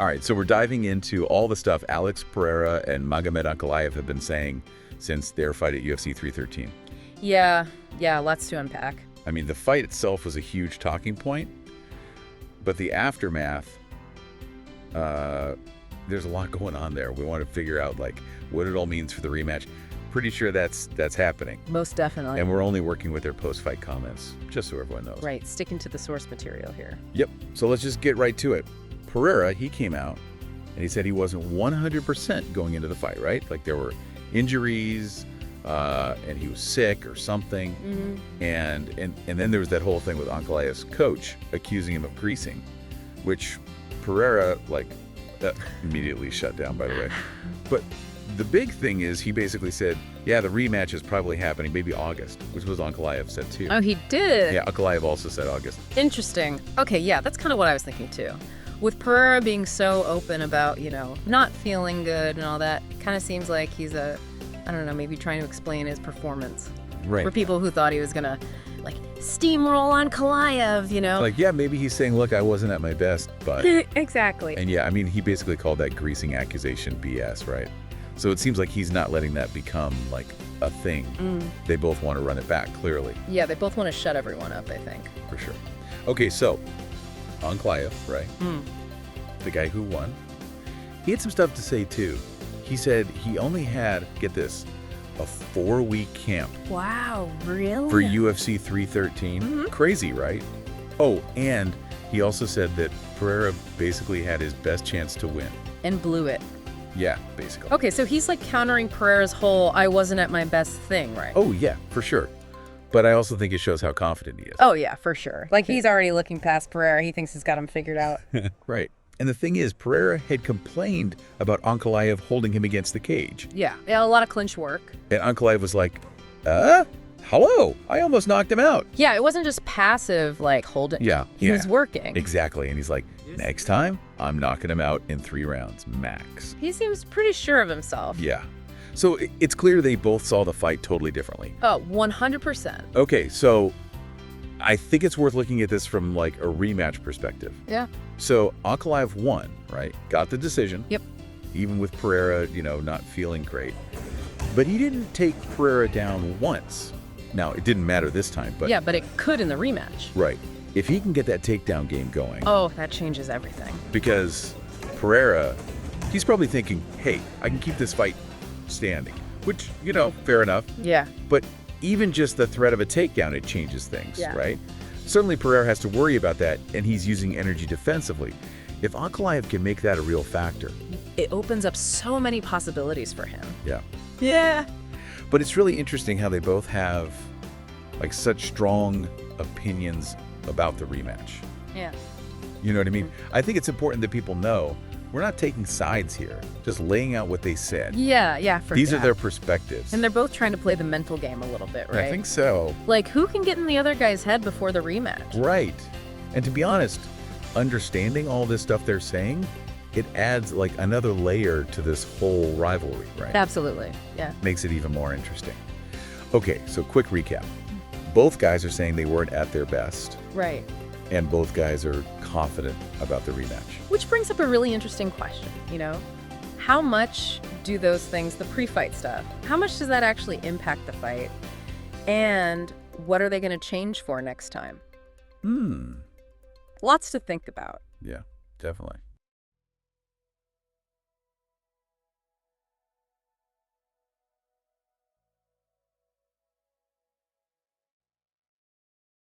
All right, so we're diving into all the stuff Alex Pereira and Magomed Ankalaev have been saying since their fight at UFC 313. Yeah, lots to unpack. I mean, the fight itself was a huge talking point, but the aftermath, there's a lot going on there. We want to figure out, like, what it all means for the rematch. Pretty sure that's happening. Most definitely. And we're only working with their post-fight comments, just so everyone knows. Right, sticking to the source material here. Yep, so let's just get right to it. Pereira, he came out, and he said he wasn't 100% going into the fight, right? Like, there were injuries, and he was sick or something. Mm-hmm. And then there was that whole thing with Ankalaev's coach accusing him of greasing, which Pereira, like, immediately shut down, by the way. But the big thing is he basically said, yeah, the rematch is probably happening maybe August, which was Ankalaev said too. Oh, he did? Yeah, Ankalaev also said August. Interesting. Okay, yeah, that's kind of what I was thinking too. With Pereira being so open about, not feeling good and all that, kind of seems like he's I don't know, maybe trying to explain his performance. Right. For people who thought he was going to, like, steamroll Ankalaev, Like, yeah, maybe he's saying, look, I wasn't at my best, but... Exactly. And yeah, I mean, he basically called that greasing accusation BS, right? So it seems like he's not letting that become, like, a thing. They both want to run it back, clearly. Yeah, they both want to shut everyone up, I think. For sure. Okay, so, Ankalaev, right? The guy who won. He had some stuff to say, too. He said he only had, get this, a 4-week camp. Wow, really? For UFC 313. Crazy, right? Oh, and he also said that Pereira basically had his best chance to win. And blew it. Yeah, basically. Okay, so he's like countering Pereira's whole I wasn't at my best thing, right? Oh, yeah, for sure. But I also think it shows how confident he is. Oh, yeah, for sure. Like, he's already looking past Pereira. He thinks he's got him figured out. Right. And the thing is, Pereira had complained about Ankalaev holding him against the cage. Yeah, a lot of clinch work. And Ankalaev was like, hello, I almost knocked him out. Yeah, it wasn't just passive, like, holding. Yeah. He was working. Exactly. And he's like, next time, I'm knocking him out in 3 rounds, max. He seems pretty sure of himself. Yeah. So it's clear they both saw the fight totally differently. Oh, 100%. Okay, so I think it's worth looking at this from, like, a rematch perspective. Yeah. So Ankalaev won, right? Got the decision. Yep. Even with Pereira, not feeling great. But he didn't take Pereira down once. Now, it didn't matter this time, but... Yeah, but it could in the rematch. Right. If he can get that takedown game going... Oh, that changes everything. Because Pereira, he's probably thinking, hey, I can keep this fight standing. Which, fair enough. Yeah. But even just the threat of a takedown, it changes things, Yeah. right? Certainly Pereira has to worry about that, and he's using energy defensively. If Ankalaev can make that a real factor... It opens up so many possibilities for him. Yeah. Yeah. But it's really interesting how they both have, like, such strong opinions about the rematch. Yeah. You know what I mean? I think it's important that people know we're not taking sides here, just laying out what they said. Yeah, for These sure. are their perspectives. And they're both trying to play the mental game a little bit, right? I think so. Like, who can get in the other guy's head before the rematch? Right. And to be honest, understanding all this stuff they're saying, it adds, like, another layer to this whole rivalry, right? Absolutely, yeah. Makes it even more interesting. Okay, so quick recap. Both guys are saying they weren't at their best, Right. and both guys are confident about the rematch. Which brings up a really interesting question, How much do those things, the pre-fight stuff, how much does that actually impact the fight? And what are they going to change for next time? Lots to think about. Yeah, definitely.